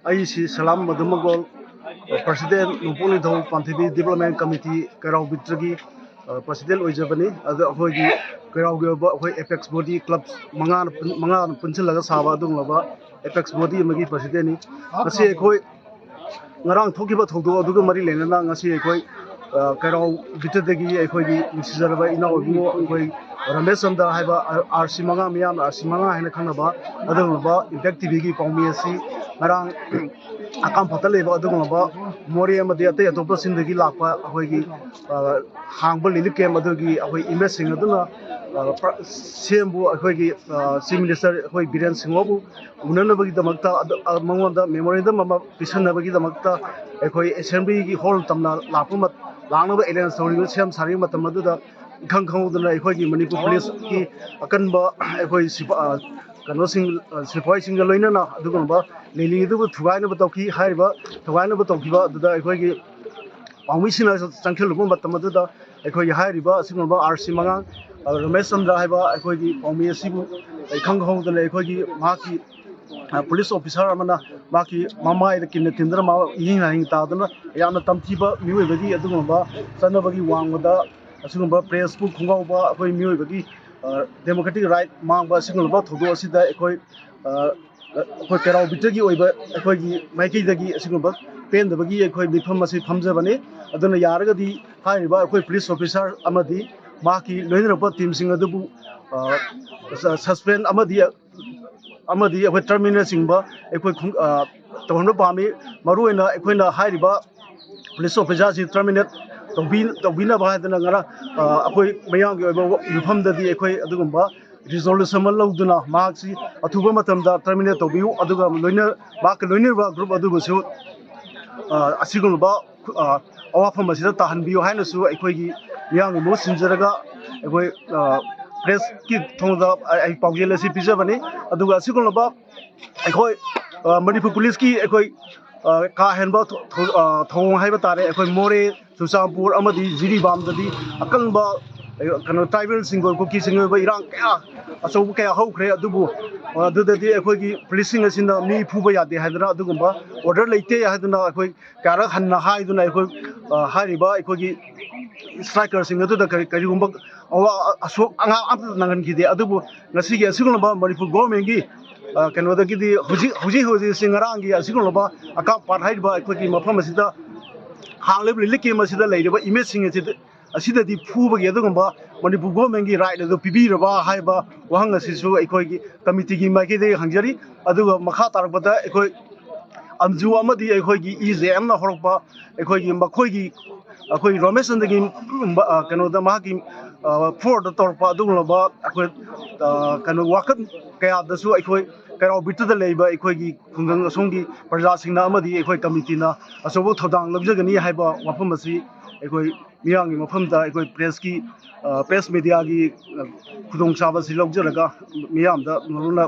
ꯑꯩꯁꯤ ꯁꯂꯥꯝ ꯃꯗꯨꯃꯒꯣꯜ ꯄ꯭ꯔꯁꯤꯗꯦꯟ ꯅꯣꯡꯄꯣꯛ ꯅꯤꯡꯊꯧ ꯄꯥꯟꯊꯣꯏꯕꯤ ꯗꯤꯕꯦꯂꯞꯃꯦꯟ ꯀꯃꯤꯇꯤ ꯀꯩꯔꯥꯎ ꯕꯤꯠꯇꯒꯤ ꯄ꯭ꯔꯁꯤꯗꯦꯟ ꯑꯣꯏꯖꯕꯅꯤ ꯑꯗꯣ ꯑꯩꯈꯣꯏꯒꯤ ꯀꯩꯔꯥꯎꯒꯤ ꯑꯣꯏꯕ ꯑꯩꯈꯣꯏ ꯑꯦꯄꯦꯛꯁ ꯕꯣꯗꯤ ꯀ꯭ꯂꯕ ꯃꯉꯥꯅ ꯄꯨꯟꯁꯤꯜꯂꯒ ꯁꯥꯕ ꯑꯗꯨꯒꯨꯝꯂꯕ ꯑꯦꯄꯦꯛꯁ ꯕꯣꯗꯤ ꯑꯃꯒꯤ ꯄ꯭ꯔꯁꯤꯗꯦꯟꯅꯤ ꯉꯁꯤ ꯑꯩꯈꯣꯏ ꯉꯔꯥꯡ ꯊꯣꯛꯈꯤꯕ ꯊꯧꯗꯣꯛ ꯑꯗꯨꯒ ꯃꯔꯤ ꯂꯩꯅꯅ ꯉꯁꯤ ꯑꯩꯈꯣꯏ ꯀꯩꯔꯥꯎ ꯕꯤꯠꯇꯗꯒꯤ ꯑꯩꯈꯣꯏꯒꯤ ꯅꯨꯡꯁꯤꯖꯔꯕ ꯏꯅꯥꯎ ꯏꯕꯨꯡꯉꯣ ꯑꯩꯈꯣꯏ ꯔꯃꯦꯁ ꯆꯟꯗ꯭ꯔ ꯍꯥꯏꯕ RC 5 ꯃꯤꯌꯥꯝꯅ RC 5 ꯍꯥꯏꯅ ꯈꯪꯅꯕ ꯑꯗꯨꯒꯨꯝꯂꯕ ꯏꯝꯄꯦꯛ ꯇꯤꯚꯤꯒꯤ ꯄꯥꯎꯃꯤ ꯑꯁꯤ ꯉꯔꯥꯡ ꯑꯀꯥꯝꯄꯥꯠꯇ ꯂꯩꯕ ꯑꯗꯨꯒꯨꯝꯂꯕ ꯃꯣꯔꯦ ꯑꯃꯗꯤ ꯑꯇꯩ ꯑꯇꯣꯞꯄꯁꯤꯡꯗꯒꯤ ꯂꯥꯛꯄ ꯑꯩꯈꯣꯏꯒꯤ ꯍꯥꯡꯕ ꯔꯤꯂꯤꯐ ꯀꯦꯝꯞ ꯑꯗꯨꯒꯤ ꯑꯩꯈꯣꯏ ꯏꯃꯦꯖꯁꯤꯡ ꯑꯗꯨꯅ ꯁꯦꯝꯕꯨ ꯑꯩꯈꯣꯏꯒꯤ ꯆꯤꯐ ꯃꯤꯅꯤꯁꯇꯔ ꯑꯩꯈꯣꯏ ꯕꯤꯔꯦꯟ ꯁꯤꯡꯍꯕꯨ ꯎꯅꯅꯕꯒꯤꯗꯃꯛꯇ ꯃꯉꯣꯟꯗ ꯃꯦꯃꯣꯔꯦꯟꯗꯝ ꯑꯃ ꯄꯤꯁꯟꯅꯕꯒꯤꯗꯃꯛꯇ ꯑꯩꯈꯣꯏ ꯑꯦꯁꯦꯝꯕ꯭ꯂꯤꯒꯤ ꯍꯣꯜ ꯇꯝꯅ ꯂꯥꯛꯅꯕ ꯑꯦꯔꯦꯟꯖ ꯇꯧꯔꯤꯕ ꯁꯦꯝ ꯁꯥꯔꯤꯕ ꯃꯇꯝ ꯑꯗꯨꯗ ꯏꯈꯪ ꯈꯪꯍꯧꯗꯅ ꯑꯩꯈꯣꯏꯒꯤ ꯃꯅꯤꯄꯨꯔ ꯄꯨꯂꯤꯁꯀꯤ ꯑꯀꯟꯕ ꯑꯩꯈꯣꯏ ꯁꯤꯐꯥꯏꯁꯤꯡꯒ ꯂꯣꯏꯅꯅ ꯑꯗꯨꯒꯨꯝꯂꯕ ꯂꯤꯂꯤ ꯑꯗꯨꯕꯨ ꯊꯨꯒꯥꯏꯅꯕ ꯇꯧꯈꯤ ꯍꯥꯏꯔꯤꯕ ꯊꯨꯒꯥꯏꯅꯕ ꯇꯧꯈꯤꯕ ꯑꯗꯨꯗ ꯑꯩꯈꯣꯏꯒꯤ ꯄꯥꯎꯃꯤꯁꯤꯡꯅ ꯆꯪꯁꯤꯜꯂꯨꯕ ꯃꯇꯝ ꯑꯗꯨꯗ ꯑꯩꯈꯣꯏꯒꯤ ꯍꯥꯏꯔꯤꯕ ꯑꯁꯤꯒꯨꯝꯂꯕ RC 5 ꯔꯃꯦꯁ ꯆꯟꯗ꯭ꯔ ꯍꯥꯏꯕ ꯑꯩꯈꯣꯏꯒꯤ ꯄꯥꯎꯃꯤ ꯑꯁꯤꯕꯨ ꯏꯈꯪ ꯈꯪꯍꯧꯗꯅ ꯑꯩꯈꯣꯏꯒꯤ ꯃꯍꯥꯛꯀꯤ ꯄꯨꯂꯤꯁ ꯑꯣꯐꯤꯁꯥꯔ ꯑꯃꯅ ꯃꯍꯥꯛꯀꯤ ꯃꯃꯥꯏꯗ ꯀꯤꯟꯅ ꯊꯤꯟꯗꯨꯅ ꯃꯥ ꯏꯍꯤꯡ ꯅꯥꯍꯤꯡ ꯇꯥꯗꯨꯅ ꯌꯥꯝꯅ ꯇꯝꯊꯤꯕ ꯃꯤꯑꯣꯏꯕꯒꯤ ꯑꯗꯨꯒꯨꯝꯂꯕ ꯆꯠꯅꯕꯒꯤ ꯋꯥꯡꯃꯗ ꯑꯁꯤꯒꯨꯝꯕ ꯄ꯭ꯔꯦꯁꯄꯨ ꯈꯣꯡꯒꯥꯎꯕ ꯑꯩꯈꯣꯏ ꯃꯤꯑꯣꯏꯕꯒꯤ ꯗꯦꯃꯣꯀ꯭ꯔꯦꯇꯤꯛ ꯔꯥꯏꯠ ꯃꯥꯡꯕ ꯑꯁꯤꯒꯨꯝꯂꯕ ꯊꯧꯗꯣꯛ ꯑꯁꯤꯗ ꯑꯩꯈꯣꯏ ꯀꯩꯔꯥꯎ ꯕꯤꯠꯇꯒꯤ ꯑꯣꯏꯕ ꯑꯩꯈꯣꯏꯒꯤ ꯃꯥꯏꯀꯩꯗꯒꯤ ꯑꯁꯤꯒꯨꯝꯕ ꯄꯦꯟꯗꯕꯒꯤ ꯑꯩꯈꯣꯏ ꯃꯤꯐꯝ ꯑꯁꯤ ꯐꯝꯖꯕꯅꯤ ꯑꯗꯨꯅ ꯌꯥꯔꯒꯗꯤ ꯍꯥꯏꯔꯤꯕ ꯑꯩꯈꯣꯏ ꯄꯨꯂꯤꯁ ꯑꯣꯐꯤꯁꯥꯔ ꯑꯃꯗꯤ ꯃꯍꯥꯛꯀꯤ ꯂꯣꯏꯅꯔꯛꯄ ꯇꯤꯝꯁꯤꯡ ꯑꯗꯨꯕꯨ ꯁꯁꯄꯦꯟ ꯑꯃꯗꯤ ꯑꯩꯈꯣꯏ ꯇꯔꯃꯤꯅꯦꯜꯅꯆꯤꯡꯕ ꯑꯩꯈꯣꯏ ꯇꯧꯍꯟꯕ ꯄꯥꯝꯃꯤ ꯃꯔꯨꯑꯣꯏꯅ ꯑꯩꯈꯣꯏꯅ ꯍꯥꯏꯔꯤꯕ ꯄꯨꯂꯤꯁ ꯑꯣꯐꯤꯁꯥꯔꯁꯤ ꯇꯔꯃꯤꯅꯦꯠ ꯇꯧꯕꯤꯅꯕ ꯍꯥꯏꯗꯅ ꯉꯔꯥꯡ ꯑꯩꯈꯣꯏ ꯃꯌꯥꯝꯒꯤ ꯑꯣꯏꯕ ꯃꯤꯐꯝꯗꯗꯤ ꯑꯩꯈꯣꯏ ꯑꯗꯨꯒꯨꯝꯕ ꯔꯤꯖꯣꯂꯨꯁꯟ ꯑꯃ ꯂꯧꯗꯨꯅ ꯃꯍꯥꯛꯁꯤ ꯑꯊꯨꯕ ꯃꯇꯝꯗ ꯇꯔꯃꯤꯅꯦꯠ ꯇꯧꯕꯤꯌꯨ ꯑꯗꯨꯒ ꯃꯍꯥꯛꯀ ꯂꯣꯏꯅꯔꯤꯕ ꯒ꯭ꯔꯨꯞ ꯑꯗꯨꯕꯨꯁꯨ ꯑꯁꯤꯒꯨꯝꯂꯕ ꯑꯋꯥꯐꯝ ꯑꯁꯤꯗ ꯇꯥꯍꯟꯕꯤꯌꯨ ꯍꯥꯏꯅꯁꯨ ꯑꯩꯈꯣꯏꯒꯤ ꯃꯤꯌꯥꯝꯒꯤ ꯃꯍꯨꯠ ꯁꯤꯟꯖꯔꯒ ꯑꯩꯈꯣꯏ ꯄ꯭ꯔꯦꯁꯀꯤ ꯊꯣꯡꯗ ꯑꯩ ꯄꯥꯎꯖꯦꯜ ꯑꯁꯤ ꯄꯤꯖꯕꯅꯤ ꯑꯗꯨꯒ ꯑꯁꯤꯒꯨꯝꯂꯕ ꯑꯩꯈꯣꯏ ꯃꯅꯤꯄꯨꯔ ꯄꯨꯂꯤꯁꯀꯤ ꯑꯩꯈꯣꯏ ꯀꯥ ꯍꯦꯟꯕ ꯊꯧꯑꯣꯡ ꯍꯥꯏꯕ ꯇꯥꯔꯦ ꯑꯩꯈꯣꯏ ꯃꯣꯔꯦ ꯆꯨꯔꯆꯥꯟꯄꯨꯔ ꯑꯃꯗꯤ ꯖꯤꯔꯤꯕꯥꯝꯗꯗꯤ ꯑꯀꯟꯕ ꯇ꯭ꯔꯥꯏꯕꯦꯜꯁꯤꯡꯒꯤ ꯀꯨꯀꯤꯁꯤꯡꯒꯤ ꯑꯣꯏꯕ ꯏꯔꯥꯡ ꯀꯌꯥ ꯑꯆꯧꯕ ꯀꯌꯥ ꯍꯧꯈ꯭ꯔꯦ ꯑꯗꯨꯕꯨ ꯑꯗꯨꯗꯗꯤ ꯑꯩꯈꯣꯏꯒꯤ ꯄꯨꯂꯤꯁꯁꯤꯡ ꯑꯁꯤꯅ ꯃꯤ ꯐꯨꯕ ꯌꯥꯗꯦ ꯍꯥꯏꯗꯅ ꯑꯗꯨꯒꯨꯝꯕ ꯑꯣꯔꯗꯔ ꯂꯩꯇꯦ ꯍꯥꯏꯗꯨꯅ ꯑꯩꯈꯣꯏ ꯀꯌꯥꯔꯛ ꯍꯟꯅ ꯍꯥꯏꯗꯨꯅ ꯑꯩꯈꯣই ꯍꯥꯏꯔꯤꯕ ꯑꯩꯈꯣꯏꯒꯤ ꯁ꯭ꯇ꯭ꯔꯥꯏꯀꯔꯁꯤꯡ ꯑꯗꯨꯗ ꯀꯔꯤꯒꯨꯝꯕ ꯑꯁꯣꯛ ꯑꯉꯥꯝ ꯑꯃꯠꯇ ꯅꯪꯍꯟꯈꯤꯗꯦ ꯑꯗꯨꯕꯨ ꯉꯁꯤꯒꯤ ꯑꯁꯤꯒꯨꯝꯂꯕ ꯃꯅꯤꯄꯨꯔ ꯒꯣꯔꯃꯦꯟꯒꯤ ꯀꯩꯅꯣꯗꯒꯤꯗꯤ ꯍꯧꯖꯤꯛꯁꯤ ꯉꯔꯥꯡꯒꯤ ꯑꯁꯤꯒꯨꯝꯂꯕ ꯑꯀꯥꯝꯄꯥꯠ ꯍꯥꯏꯔꯤꯕ ꯑꯩꯈꯣꯏꯒꯤ ꯃꯐꯝ ꯑꯁꯤꯗ ꯍꯥꯡꯂꯤꯕ ꯔꯤꯂꯤꯐ ꯀꯦꯝꯞ ꯑꯁꯤꯗ ꯂꯩꯔꯤꯕ ꯏꯃꯦꯖꯁꯤꯡ ꯑꯁꯤꯗꯗꯤ ꯐꯨꯕꯒꯤ ꯑꯗꯨꯒꯨꯝꯕ ꯃꯅꯤꯄꯨꯔ ꯒꯣꯔꯃꯦꯟꯒꯤ ꯔꯥꯏꯠ ꯑꯗꯨ ꯄꯤꯕꯤꯔꯕ ꯍꯥꯏꯕ ꯋꯥꯍꯪ ꯑꯁꯤꯁꯨ ꯑꯩꯈꯣꯏꯒꯤ ꯀꯃꯤꯇꯤꯒꯤ ꯃꯥꯏꯀꯩꯗꯒꯤ ꯍꯪꯖꯔꯤ ꯑꯗꯨꯒ ꯃꯈꯥ ꯇꯥꯔꯛꯄꯗ ꯑꯩꯈꯣꯏ ꯑꯝꯖꯨ ꯑꯃꯗꯤ ꯑꯩꯈꯣꯏꯒꯤ EJMꯅ ꯍꯧꯔꯛꯄ ꯑꯩꯈꯣꯏ ꯔꯃꯦꯁ ꯆꯟꯗ꯭ꯔꯒꯤ ꯀꯩꯅꯣꯗ ꯃꯍꯥꯛꯀꯤ ꯐꯣꯔꯗ ꯇꯧꯔꯛꯄ ꯑꯗꯨꯒꯨꯝꯂꯕ ꯑꯩꯈꯣꯏ ꯋꯥꯀꯠ ꯀꯌꯥꯗꯁꯨ ꯑꯩꯈꯣꯏ ꯀꯩꯔꯥꯎ ꯕꯤꯠꯇꯗ ꯂꯩꯕ ꯑꯩꯈꯣꯏꯒꯤ ꯈꯨꯡꯒꯪ ꯑꯁꯣꯝꯒꯤ ꯄ꯭ꯔꯖꯥꯁꯤꯡꯅ ꯑꯃꯗꯤ ꯑꯩꯈꯣꯏ ꯀꯃꯤꯇꯤꯅ ꯑꯆꯧꯕ ꯊꯧꯗꯥꯡ ꯂꯧꯖꯒꯅꯤ ꯍꯥꯏꯕ ꯋꯥꯐꯝ ꯑꯁꯤ ꯑꯩꯈꯣꯏ ꯃꯤꯌꯥꯝꯒꯤ ꯃꯐꯝꯗ ꯑꯩꯈꯣꯏ ꯄ꯭ꯔꯦꯁ ꯃꯦꯗꯤꯌꯥꯒꯤ ꯈꯨꯗꯣꯡꯆꯥꯕ ꯑꯁꯤ ꯂꯧꯖꯔꯒ ꯃꯤꯌꯥꯝꯗ ꯃꯔꯨꯅ